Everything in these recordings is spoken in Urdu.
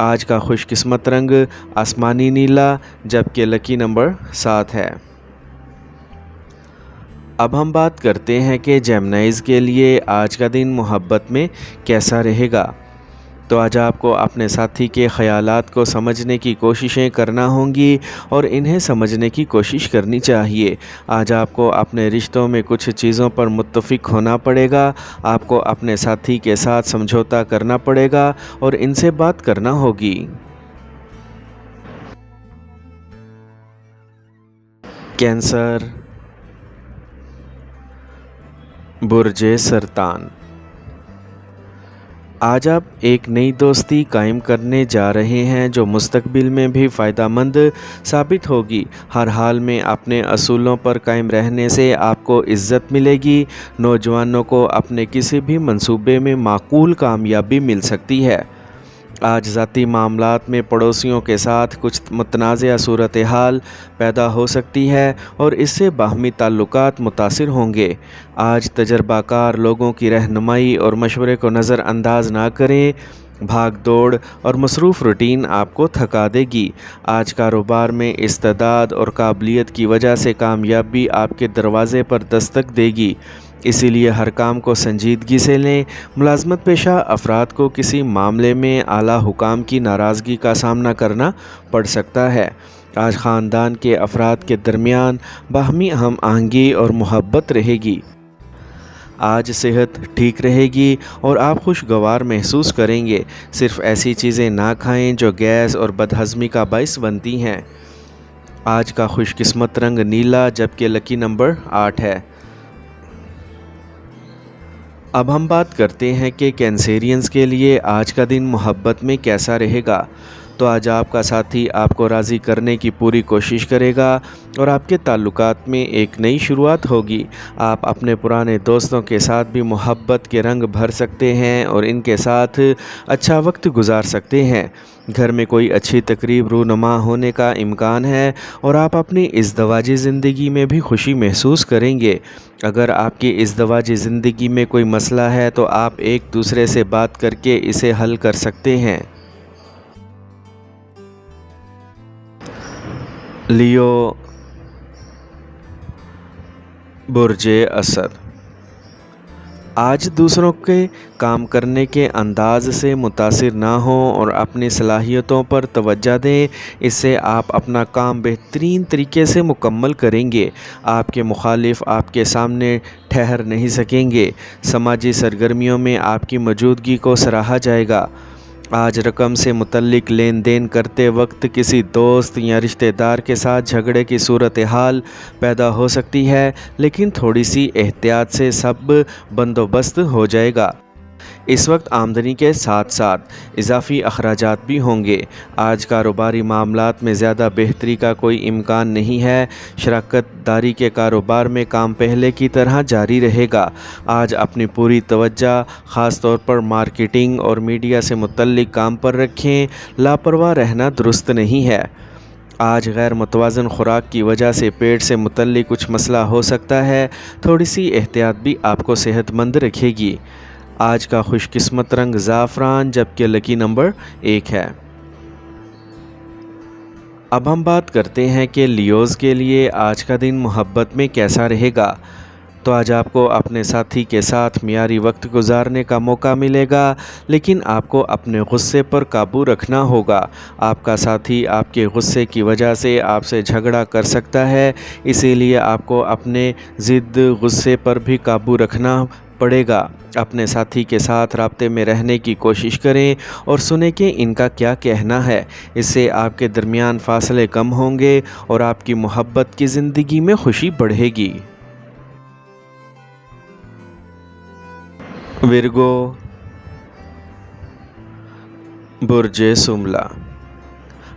آج کا خوش قسمت رنگ آسمانی نیلا جبکہ لکی نمبر 7 ہے۔ اب ہم بات کرتے ہیں کہ جیمنائز کے لیے آج کا دن محبت میں کیسا رہے گا۔ تو آج آپ کو اپنے ساتھی کے خیالات کو سمجھنے کی کوششیں کرنا ہوں گی اور انہیں سمجھنے کی کوشش کرنی چاہیے۔ آج آپ کو اپنے رشتوں میں کچھ چیزوں پر متفق ہونا پڑے گا۔ آپ کو اپنے ساتھی کے ساتھ سمجھوتا کرنا پڑے گا اور ان سے بات کرنا ہوگی۔ کینسر، برج سرطان۔ آج آپ ایک نئی دوستی قائم کرنے جا رہے ہیں جو مستقبل میں بھی فائدہ مند ثابت ہوگی۔ ہر حال میں اپنے اصولوں پر قائم رہنے سے آپ کو عزت ملے گی۔ نوجوانوں کو اپنے کسی بھی منصوبے میں معقول کامیابی مل سکتی ہے۔ آج ذاتی معاملات میں پڑوسیوں کے ساتھ کچھ متنازع صورتحال پیدا ہو سکتی ہے اور اس سے باہمی تعلقات متاثر ہوں گے۔ آج تجربہ کار لوگوں کی رہنمائی اور مشورے کو نظر انداز نہ کریں۔ بھاگ دوڑ اور مصروف روٹین آپ کو تھکا دے گی۔ آج کاروبار میں استعداد اور قابلیت کی وجہ سے کامیابی آپ کے دروازے پر دستک دے گی، اسی لیے ہر کام کو سنجیدگی سے لیں۔ ملازمت پیشہ افراد کو کسی معاملے میں اعلیٰ حکام کی ناراضگی کا سامنا کرنا پڑ سکتا ہے۔ آج خاندان کے افراد کے درمیان باہمی ہم آہنگی اور محبت رہے گی۔ آج صحت ٹھیک رہے گی اور آپ خوشگوار محسوس کریں گے۔ صرف ایسی چیزیں نہ کھائیں جو گیس اور بدہضمی کا باعث بنتی ہیں۔ آج کا خوش قسمت رنگ نیلا جبکہ لکی نمبر 8 ہے۔ اب ہم بات کرتے ہیں کہ کینسیرینز کے لیے آج کا دن محبت میں کیسا رہے گا۔ تو آج آپ کا ساتھی آپ کو راضی کرنے کی پوری کوشش کرے گا اور آپ کے تعلقات میں ایک نئی شروعات ہوگی۔ آپ اپنے پرانے دوستوں کے ساتھ بھی محبت کے رنگ بھر سکتے ہیں اور ان کے ساتھ اچھا وقت گزار سکتے ہیں۔ گھر میں کوئی اچھی تقریب رونما ہونے کا امکان ہے اور آپ اپنی ازدواجی زندگی میں بھی خوشی محسوس کریں گے۔ اگر آپ کی ازدواجی زندگی میں کوئی مسئلہ ہے تو آپ ایک دوسرے سے بات کر کے اسے حل کر سکتے ہیں۔ لیو، برج اسد۔ آج دوسروں کے کام کرنے کے انداز سے متاثر نہ ہوں اور اپنی صلاحیتوں پر توجہ دیں، اس سے آپ اپنا کام بہترین طریقے سے مکمل کریں گے۔ آپ کے مخالف آپ کے سامنے ٹھہر نہیں سکیں گے۔ سماجی سرگرمیوں میں آپ کی موجودگی کو سراہا جائے گا۔ آج رقم سے متعلق لین دین کرتے وقت کسی دوست یا رشتہ دار کے ساتھ جھگڑے کی صورتحال پیدا ہو سکتی ہے، لیکن تھوڑی سی احتیاط سے سب بندوبست ہو جائے گا۔ اس وقت آمدنی کے ساتھ ساتھ اضافی اخراجات بھی ہوں گے۔ آج کاروباری معاملات میں زیادہ بہتری کا کوئی امکان نہیں ہے۔ شراکت داری کے کاروبار میں کام پہلے کی طرح جاری رہے گا۔ آج اپنی پوری توجہ خاص طور پر مارکیٹنگ اور میڈیا سے متعلق کام پر رکھیں۔ لاپرواہ رہنا درست نہیں ہے۔ آج غیر متوازن خوراک کی وجہ سے پیٹ سے متعلق کچھ مسئلہ ہو سکتا ہے۔ تھوڑی سی احتیاط بھی آپ کو صحت مند رکھے گی۔ آج کا خوش قسمت رنگ زعفران جبکہ لکی نمبر 1 ہے۔ اب ہم بات کرتے ہیں کہ لیوز کے لیے آج کا دن محبت میں کیسا رہے گا۔ تو آج آپ کو اپنے ساتھی کے ساتھ معیاری وقت گزارنے کا موقع ملے گا، لیکن آپ کو اپنے غصے پر قابو رکھنا ہوگا۔ آپ کا ساتھی آپ کے غصے کی وجہ سے آپ سے جھگڑا کر سکتا ہے، اسی لیے آپ کو اپنے ضد غصے پر بھی قابو رکھنا پڑے گا۔ اپنے ساتھی کے ساتھ رابطے میں رہنے کی کوشش کریں اور سنیں کہ ان کا کیا کہنا ہے۔ اس سے آپ کے درمیان فاصلے کم ہوں گے اور آپ کی محبت کی زندگی میں خوشی بڑھے گی۔ ورگو، برج شملہ۔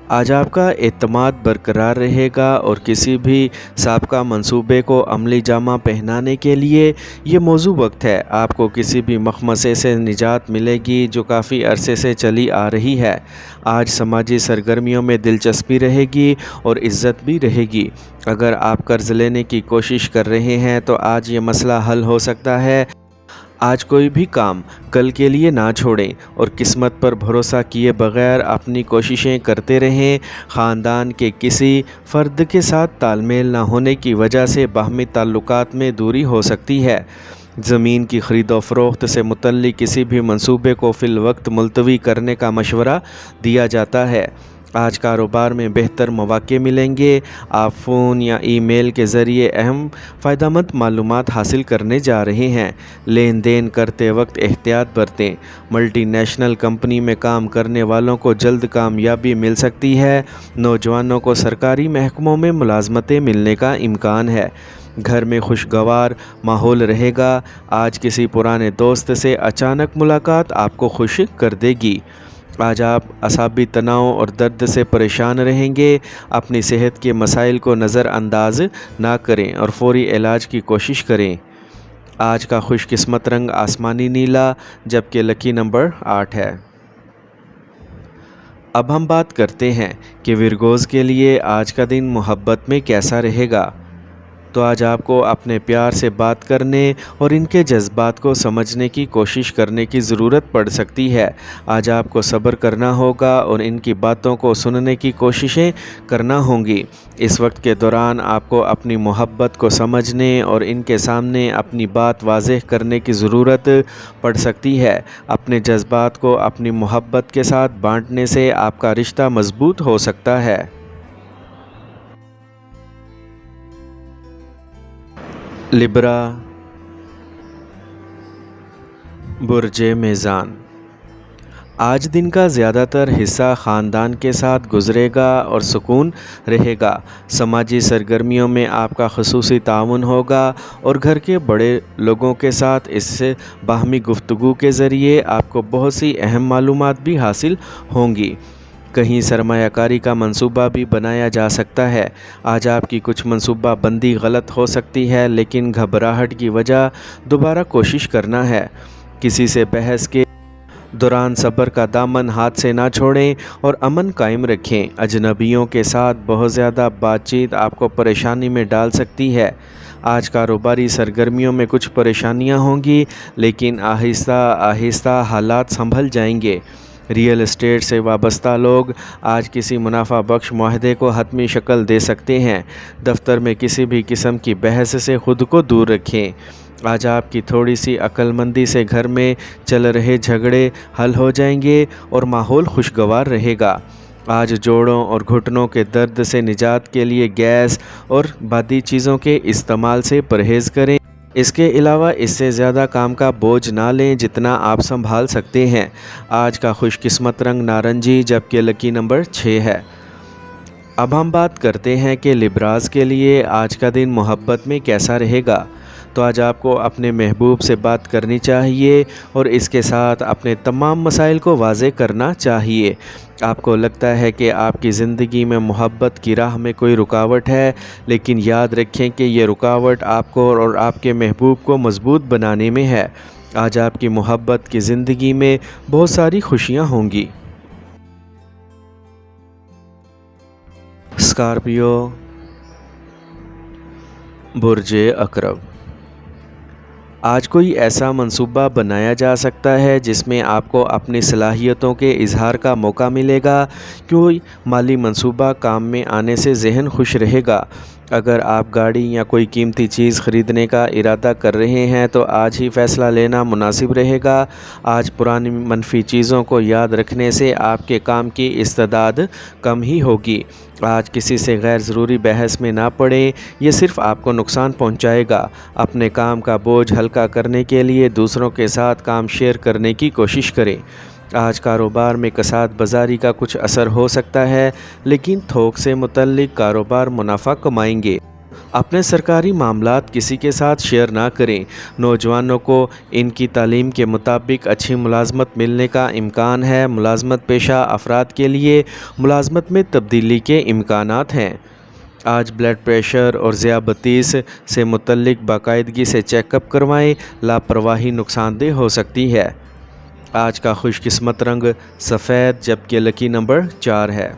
آج آپ کا اعتماد برقرار رہے گا اور کسی بھی سابقہ منصوبے کو عملی جامہ پہنانے کے لیے یہ موزوں وقت ہے۔ آپ کو کسی بھی مخمصے سے نجات ملے گی جو کافی عرصے سے چلی آ رہی ہے۔ آج سماجی سرگرمیوں میں دلچسپی رہے گی اور عزت بھی رہے گی۔ اگر آپ قرض لینے کی کوشش کر رہے ہیں تو آج یہ مسئلہ حل ہو سکتا ہے۔ آج کوئی بھی کام کل کے لیے نہ چھوڑیں اور قسمت پر بھروسہ کیے بغیر اپنی کوششیں کرتے رہیں۔ خاندان کے کسی فرد کے ساتھ تال میل نہ ہونے کی وجہ سے باہمی تعلقات میں دوری ہو سکتی ہے۔ زمین کی خرید و فروخت سے متعلق کسی بھی منصوبے کو فی الوقت ملتوی کرنے کا مشورہ دیا جاتا ہے۔ آج کاروبار میں بہتر مواقع ملیں گے۔ آپ فون یا ای میل کے ذریعے اہم فائدہ مند معلومات حاصل کرنے جا رہے ہیں۔ لین دین کرتے وقت احتیاط برتیں۔ ملٹی نیشنل کمپنی میں کام کرنے والوں کو جلد کامیابی مل سکتی ہے۔ نوجوانوں کو سرکاری محکموں میں ملازمتیں ملنے کا امکان ہے۔ گھر میں خوشگوار ماحول رہے گا۔ آج کسی پرانے دوست سے اچانک ملاقات آپ کو خوش کر دے گی۔ آج آپ اعصابی تناؤ اور درد سے پریشان رہیں گے۔ اپنی صحت کے مسائل کو نظر انداز نہ کریں اور فوری علاج کی کوشش کریں۔ آج کا خوش قسمت رنگ آسمانی نیلا جبکہ لکی نمبر 8 ہے۔ اب ہم بات کرتے ہیں کہ ورگوز کے لیے آج کا دن محبت میں کیسا رہے گا۔ تو آج آپ کو اپنے پیار سے بات کرنے اور ان کے جذبات کو سمجھنے کی کوشش کرنے کی ضرورت پڑ سکتی ہے۔ آج آپ کو صبر کرنا ہوگا اور ان کی باتوں کو سننے کی کوششیں کرنا ہوں گی۔ اس وقت کے دوران آپ کو اپنی محبت کو سمجھنے اور ان کے سامنے اپنی بات واضح کرنے کی ضرورت پڑ سکتی ہے۔ اپنے جذبات کو اپنی محبت کے ساتھ بانٹنے سے آپ کا رشتہ مضبوط ہو سکتا ہے۔ لبرا، برج میزان۔ آج دن کا زیادہ تر حصہ خاندان کے ساتھ گزرے گا اور سکون رہے گا۔ سماجی سرگرمیوں میں آپ کا خصوصی تعاون ہوگا اور گھر کے بڑے لوگوں کے ساتھ اس سے باہمی گفتگو کے ذریعے آپ کو بہت سی اہم معلومات بھی حاصل ہوں گی۔ کہیں سرمایہ کاری کا منصوبہ بھی بنایا جا سکتا ہے۔ آج آپ کی کچھ منصوبہ بندی غلط ہو سکتی ہے، لیکن گھبراہٹ کی وجہ دوبارہ کوشش کرنا ہے۔ کسی سے بحث کے دوران صبر کا دامن ہاتھ سے نہ چھوڑیں اور امن قائم رکھیں۔ اجنبیوں کے ساتھ بہت زیادہ بات چیت آپ کو پریشانی میں ڈال سکتی ہے۔ آج کاروباری سرگرمیوں میں کچھ پریشانیاں ہوں گی، لیکن آہستہ آہستہ حالات سنبھل جائیں گے۔ ریئل اسٹیٹ سے وابستہ لوگ آج کسی منافع بخش معاہدے کو حتمی شکل دے سکتے ہیں۔ دفتر میں کسی بھی قسم کی بحث سے خود کو دور رکھیں۔ آج آپ کی تھوڑی سی عقل مندی سے گھر میں چل رہے جھگڑے حل ہو جائیں گے اور ماحول خوشگوار رہے گا۔ آج جوڑوں اور گھٹنوں کے درد سے نجات کے لیے گیس اور بادی چیزوں کے استعمال سے پرہیز کریں۔ اس کے علاوہ اس سے زیادہ کام کا بوجھ نہ لیں جتنا آپ سنبھال سکتے ہیں۔ آج کا خوش قسمت رنگ نارنجی جبکہ لکی نمبر 6 ہے۔ اب ہم بات کرتے ہیں کہ لبراز کے لیے آج کا دن محبت میں کیسا رہے گا۔ تو آج آپ کو اپنے محبوب سے بات کرنی چاہیے اور اس کے ساتھ اپنے تمام مسائل کو واضح کرنا چاہیے۔ آپ کو لگتا ہے کہ آپ کی زندگی میں محبت کی راہ میں کوئی رکاوٹ ہے، لیکن یاد رکھیں کہ یہ رکاوٹ آپ کو اور آپ کے محبوب کو مضبوط بنانے میں ہے۔ آج آپ کی محبت کی زندگی میں بہت ساری خوشیاں ہوں گی۔ اسکارپیو، برج عقرب۔ آج کوئی ایسا منصوبہ بنایا جا سکتا ہے جس میں آپ کو اپنی صلاحیتوں کے اظہار کا موقع ملے گا۔ کوئی مالی منصوبہ کام میں آنے سے ذہن خوش رہے گا۔ اگر آپ گاڑی یا کوئی قیمتی چیز خریدنے کا ارادہ کر رہے ہیں تو آج ہی فیصلہ لینا مناسب رہے گا۔ آج پرانی منفی چیزوں کو یاد رکھنے سے آپ کے کام کی استعداد کم ہی ہوگی۔ آج کسی سے غیر ضروری بحث میں نہ پڑیں، یہ صرف آپ کو نقصان پہنچائے گا۔ اپنے کام کا بوجھ ہلکا کرنے کے لیے دوسروں کے ساتھ کام شیئر کرنے کی کوشش کریں۔ آج کاروبار میں کساد بازاری کا کچھ اثر ہو سکتا ہے، لیکن تھوک سے متعلق کاروبار منافع کمائیں گے۔ اپنے سرکاری معاملات کسی کے ساتھ شیئر نہ کریں۔ نوجوانوں کو ان کی تعلیم کے مطابق اچھی ملازمت ملنے کا امکان ہے۔ ملازمت پیشہ افراد کے لیے ملازمت میں تبدیلی کے امکانات ہیں۔ آج بلڈ پریشر اور ذیابیطس سے متعلق باقاعدگی سے چیک اپ کروائیں۔ لاپرواہی نقصان دہ ہو سکتی ہے۔ آج کا خوش قسمت رنگ سفید جبکہ لکی نمبر 4 ہے۔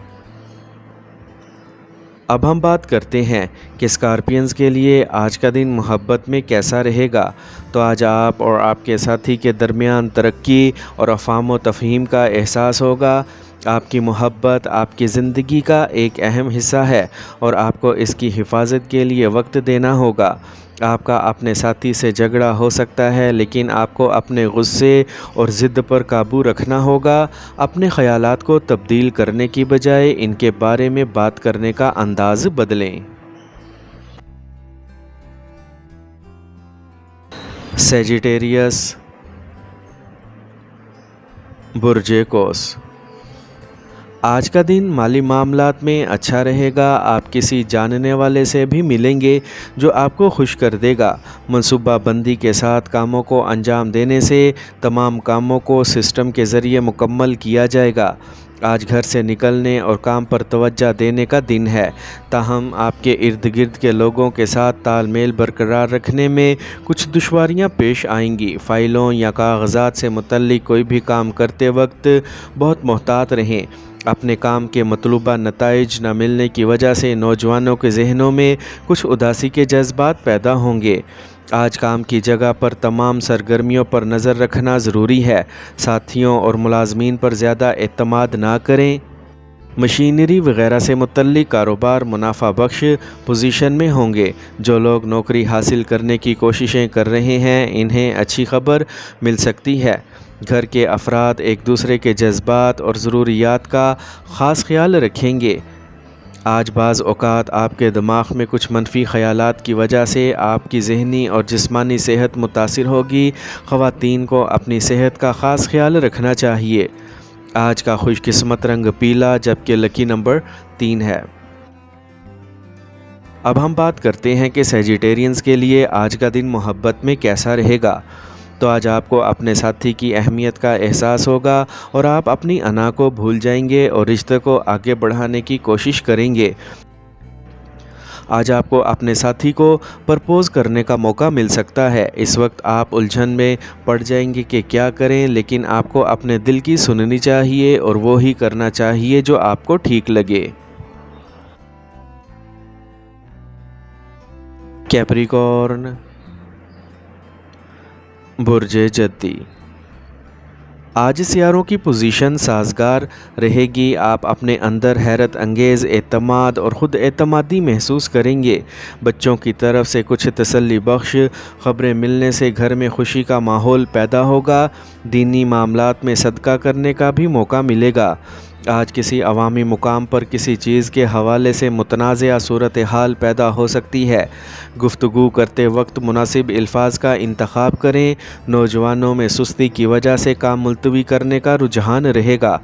اب ہم بات کرتے ہیں کہ اسکارپینز کے لیے آج کا دن محبت میں کیسا رہے گا۔ تو آج آپ اور آپ کے ساتھی کے درمیان ترقی اور افہام و تفہیم کا احساس ہوگا۔ آپ کی محبت آپ کی زندگی کا ایک اہم حصہ ہے اور آپ کو اس کی حفاظت کے لیے وقت دینا ہوگا۔ آپ کا اپنے ساتھی سے جھگڑا ہو سکتا ہے، لیکن آپ کو اپنے غصے اور ضد پر قابو رکھنا ہوگا۔ اپنے خیالات کو تبدیل کرنے کی بجائے ان کے بارے میں بات کرنے کا انداز بدلیں۔ سیجیٹیریس، برج قوس۔ آج کا دن مالی معاملات میں اچھا رہے گا۔ آپ کسی جاننے والے سے بھی ملیں گے جو آپ کو خوش کر دے گا۔ منصوبہ بندی کے ساتھ کاموں کو انجام دینے سے تمام کاموں کو سسٹم کے ذریعے مکمل کیا جائے گا۔ آج گھر سے نکلنے اور کام پر توجہ دینے کا دن ہے، تاہم آپ کے ارد گرد کے لوگوں کے ساتھ تال میل برقرار رکھنے میں کچھ دشواریاں پیش آئیں گی۔ فائلوں یا کاغذات سے متعلق کوئی بھی کام کرتے وقت بہت محتاط رہیں۔ اپنے کام کے مطلوبہ نتائج نہ ملنے کی وجہ سے نوجوانوں کے ذہنوں میں کچھ اداسی کے جذبات پیدا ہوں گے۔ آج کام کی جگہ پر تمام سرگرمیوں پر نظر رکھنا ضروری ہے۔ ساتھیوں اور ملازمین پر زیادہ اعتماد نہ کریں۔ مشینری وغیرہ سے متعلق کاروبار منافع بخش پوزیشن میں ہوں گے۔ جو لوگ نوکری حاصل کرنے کی کوششیں کر رہے ہیں انہیں اچھی خبر مل سکتی ہے۔ گھر کے افراد ایک دوسرے کے جذبات اور ضروریات کا خاص خیال رکھیں گے۔ آج بعض اوقات آپ کے دماغ میں کچھ منفی خیالات کی وجہ سے آپ کی ذہنی اور جسمانی صحت متاثر ہوگی۔ خواتین کو اپنی صحت کا خاص خیال رکھنا چاہیے۔ آج کا خوش قسمت رنگ پیلا، جبکہ لکی نمبر 3 ہے۔ اب ہم بات کرتے ہیں کہ سیجیٹیرینز کے لیے آج کا دن محبت میں کیسا رہے گا۔ تو آج آپ کو اپنے ساتھی کی اہمیت کا احساس ہوگا اور آپ اپنی انا کو بھول جائیں گے اور رشتے کو آگے بڑھانے کی کوشش کریں گے۔ آج آپ کو اپنے ساتھی کو پرپوز کرنے کا موقع مل سکتا ہے۔ اس وقت آپ الجھن میں پڑ جائیں گے کہ کیا کریں، لیکن آپ کو اپنے دل کی سننی چاہیے اور وہی کرنا چاہیے جو آپ کو ٹھیک لگے۔ کیپریکارن، برج جدی۔ آج سیاروں کی پوزیشن سازگار رہے گی۔ آپ اپنے اندر حیرت انگیز اعتماد اور خود اعتمادی محسوس کریں گے۔ بچوں کی طرف سے کچھ تسلی بخش خبریں ملنے سے گھر میں خوشی کا ماحول پیدا ہوگا۔ دینی معاملات میں صدقہ کرنے کا بھی موقع ملے گا۔ آج کسی عوامی مقام پر کسی چیز کے حوالے سے متنازعہ صورتحال پیدا ہو سکتی ہے۔ گفتگو کرتے وقت مناسب الفاظ کا انتخاب کریں۔ نوجوانوں میں سستی کی وجہ سے کام ملتوی کرنے کا رجحان رہے گا۔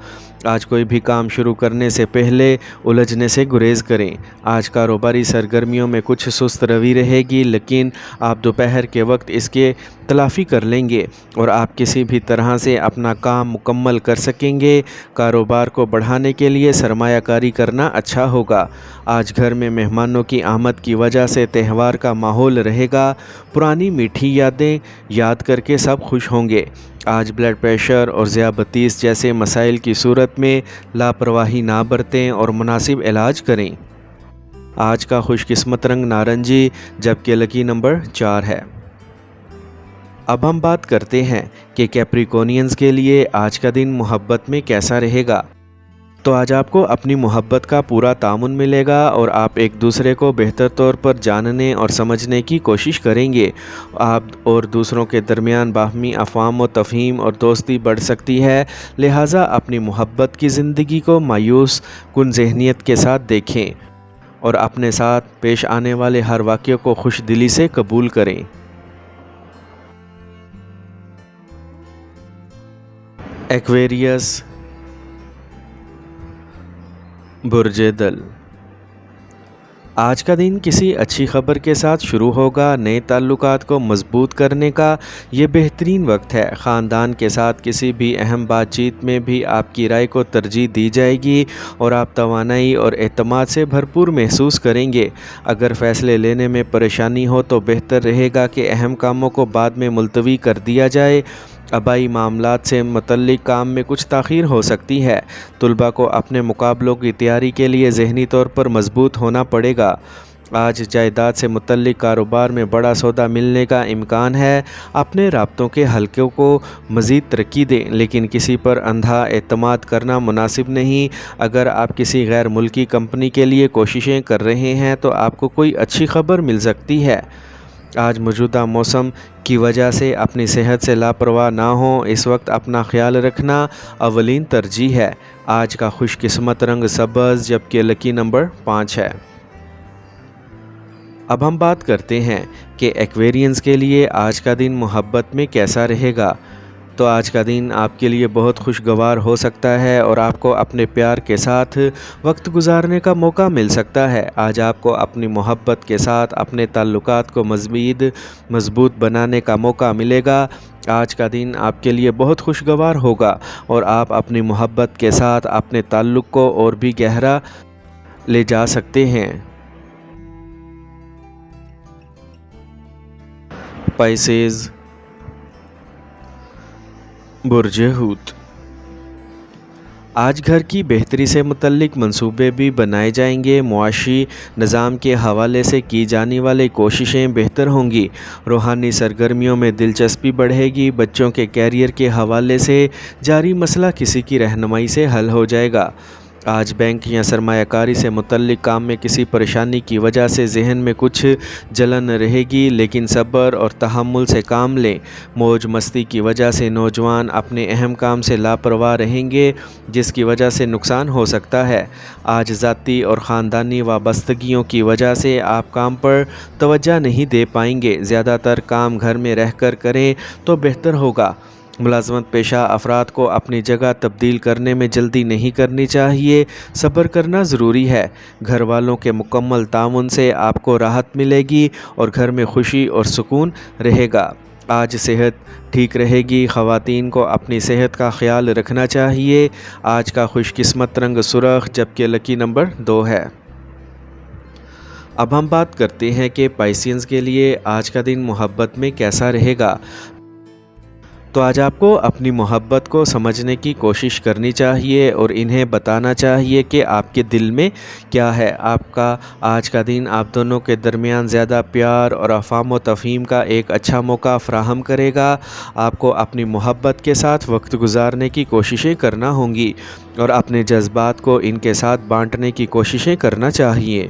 آج کوئی بھی کام شروع کرنے سے پہلے الجھنے سے گریز کریں۔ آج کاروباری سرگرمیوں میں کچھ سست روی رہے گی، لیکن آپ دوپہر کے وقت اس کے تلافی کر لیں گے اور آپ کسی بھی طرح سے اپنا کام مکمل کر سکیں گے۔ کاروبار کو بڑھانے کے لیے سرمایہ کاری کرنا اچھا ہوگا۔ آج گھر میں مہمانوں کی آمد کی وجہ سے تہوار کا ماحول رہے گا۔ پرانی میٹھی یادیں یاد کر کے سب خوش ہوں گے۔ آج بلڈ پریشر اور ذیابیطس جیسے مسائل کی صورت میں لاپرواہی نہ برتیں اور مناسب علاج کریں۔ آج کا خوش قسمت رنگ نارنجی، جبکہ لکی نمبر 4 ہے۔ اب ہم بات کرتے ہیں کہ کیپریکونینز کے لیے آج کا دن محبت میں کیسا رہے گا۔ تو آج آپ کو اپنی محبت کا پورا تعاون ملے گا اور آپ ایک دوسرے کو بہتر طور پر جاننے اور سمجھنے کی کوشش کریں گے۔ آپ اور دوسروں کے درمیان باہمی افہام و تفہیم اور دوستی بڑھ سکتی ہے، لہٰذا اپنی محبت کی زندگی کو مایوس کن ذہنیت کے ساتھ دیکھیں اور اپنے ساتھ پیش آنے والے ہر واقعے کو خوش دلی سے قبول کریں۔ ایکویریس، برج دل۔ آج کا دن کسی اچھی خبر کے ساتھ شروع ہوگا۔ نئے تعلقات کو مضبوط کرنے کا یہ بہترین وقت ہے۔ خاندان کے ساتھ کسی بھی اہم بات چیت میں بھی آپ کی رائے کو ترجیح دی جائے گی اور آپ توانائی اور اعتماد سے بھرپور محسوس کریں گے۔ اگر فیصلے لینے میں پریشانی ہو تو بہتر رہے گا کہ اہم کاموں کو بعد میں ملتوی کر دیا جائے۔ آبائی معاملات سے متعلق کام میں کچھ تاخیر ہو سکتی ہے۔ طلباء کو اپنے مقابلوں کی تیاری کے لیے ذہنی طور پر مضبوط ہونا پڑے گا۔ آج جائیداد سے متعلق کاروبار میں بڑا سودا ملنے کا امکان ہے۔ اپنے رابطوں کے حلقوں کو مزید ترقی دیں، لیکن کسی پر اندھا اعتماد کرنا مناسب نہیں۔ اگر آپ کسی غیر ملکی کمپنی کے لیے کوششیں کر رہے ہیں تو آپ کو کوئی اچھی خبر مل سکتی ہے۔ آج موجودہ موسم کی وجہ سے اپنی صحت سے لاپرواہ نہ ہوں۔ اس وقت اپنا خیال رکھنا اولین ترجیح ہے۔ آج کا خوش قسمت رنگ سبز، جبکہ لکی نمبر 5 ہے۔ اب ہم بات کرتے ہیں کہ ایکویرینز کے لیے آج کا دن محبت میں کیسا رہے گا۔ تو آج کا دن آپ کے لیے بہت خوشگوار ہو سکتا ہے اور آپ کو اپنے پیار کے ساتھ وقت گزارنے کا موقع مل سکتا ہے۔ آج آپ کو اپنی محبت کے ساتھ اپنے تعلقات کو مزید مضبوط بنانے کا موقع ملے گا۔ آج کا دن آپ کے لیے بہت خوشگوار ہوگا اور آپ اپنی محبت کے ساتھ اپنے تعلق کو اور بھی گہرا لے جا سکتے ہیں۔ پائسیز، برج حوت۔ آج گھر کی بہتری سے متعلق منصوبے بھی بنائے جائیں گے۔ معاشی نظام کے حوالے سے کی جانے والی کوششیں بہتر ہوں گی۔ روحانی سرگرمیوں میں دلچسپی بڑھے گی۔ بچوں کے کیریئر کے حوالے سے جاری مسئلہ کسی کی رہنمائی سے حل ہو جائے گا۔ آج بینک یا سرمایہ کاری سے متعلق کام میں کسی پریشانی کی وجہ سے ذہن میں کچھ جلن رہے گی، لیکن صبر اور تحمل سے کام لیں۔ موج مستی کی وجہ سے نوجوان اپنے اہم کام سے لاپرواہ رہیں گے، جس کی وجہ سے نقصان ہو سکتا ہے۔ آج ذاتی اور خاندانی وابستگیوں کی وجہ سے آپ کام پر توجہ نہیں دے پائیں گے۔ زیادہ تر کام گھر میں رہ کر کریں تو بہتر ہوگا۔ ملازمت پیشہ افراد کو اپنی جگہ تبدیل کرنے میں جلدی نہیں کرنی چاہیے۔ صبر کرنا ضروری ہے۔ گھر والوں کے مکمل تعاون سے آپ کو راحت ملے گی اور گھر میں خوشی اور سکون رہے گا۔ آج صحت ٹھیک رہے گی۔ خواتین کو اپنی صحت کا خیال رکھنا چاہیے۔ آج کا خوش قسمت رنگ سرخ، جبکہ لکی نمبر 2 ہے۔ اب ہم بات کرتے ہیں کہ پائسینز کے لیے آج کا دن محبت میں کیسا رہے گا۔ تو آج آپ کو اپنی محبت کو سمجھنے کی کوشش کرنی چاہیے اور انہیں بتانا چاہیے کہ آپ کے دل میں کیا ہے۔ آپ کا آج کا دن آپ دونوں کے درمیان زیادہ پیار اور افہام و تفہیم کا ایک اچھا موقع فراہم کرے گا۔ آپ کو اپنی محبت کے ساتھ وقت گزارنے کی کوششیں کرنا ہوں گی اور اپنے جذبات کو ان کے ساتھ بانٹنے کی کوششیں کرنا چاہیے۔